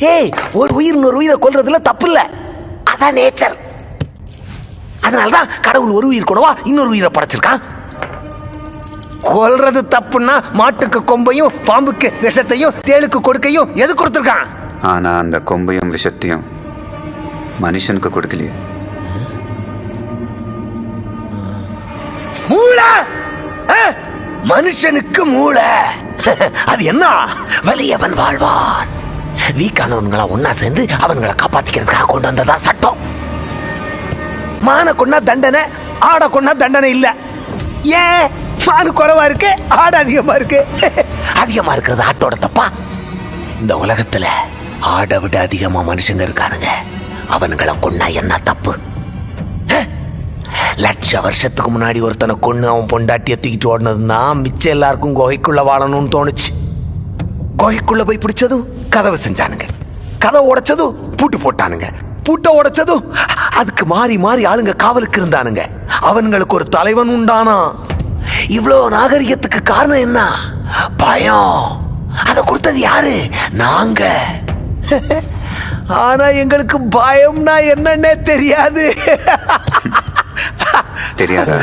ஏய், ஒரு உயிர் இன்னொரு உயிரை கொல்றதுல தப்பு இல்ல, அதான் நேச்சர். அதனாலதான் கடவுள் ஒரு உயிர் கூடவா இன்னொரு உயிரை படைச்சிருக்கான். கொல்றது தப்புன்னா மாட்டுக்கு கொம்பையும் பாம்புக்கு விஷத்தையும் தேளுக்கு கொடுக்கையும் எது கொடுத்துருக்கான்? ஆனா அந்த கொம்பையும் விஷத்தையும் மனுஷனுக்கு கொடுக்கலையே. மூளை, மனுஷனுக்கு மூளை. அது என்ன? வலியவன் வாழ்வான். வீக்கானவன்களா ஒன்னா சேர்ந்து அவன்களை காப்பாத்திக்கிறதுக்காக கொண்டு வந்ததா சட்டம். மான கொண்டா தண்டனை, ஆட கொண்டா தண்டனை இல்ல. ஏன்? மானு குறைவா இருக்கு, ஆடு அதிகமா இருக்கு. அதிகமா இருக்கிறது ஆட்டோட தப்பா? இந்த உலகத்துல ஆடை விட அதிகமா மனுஷங்க இருக்கானுங்க. அவனுங்களை கொண்டா என்ன தப்பு? லட்ச வருஷத்துக்கு முன்னாடி ஒருத்தனை கொண்டு அவன் பொண்டாட்டிய தூக்கிட்டு ஓடினதுன்னா மிச்சம் எல்லாருக்கும் குகைக்குள்ள வாழணும்னு தோணுச்சு. குகைக்குள்ள போய் பிடிச்சதும் கதவை செஞ்சானுங்க, கதவை உடைச்சதும் பூட்டு போட்டானுங்க, பூட்டை உடைச்சதும் அதுக்கு மாறி மாறி ஆளுங்க காவலுக்கு இருந்தானுங்க. அவன்களுக்கு ஒரு தலைவன் உண்டானா. இவ்வளோ நாகரிகத்துக்கு காரணம் என்ன? பயம். அதை கொடுத்தது யாரு? நாங்க. ஆனா எங்களுக்கு பயம்னா என்னன்னே தெரியாது. தெரியாதா?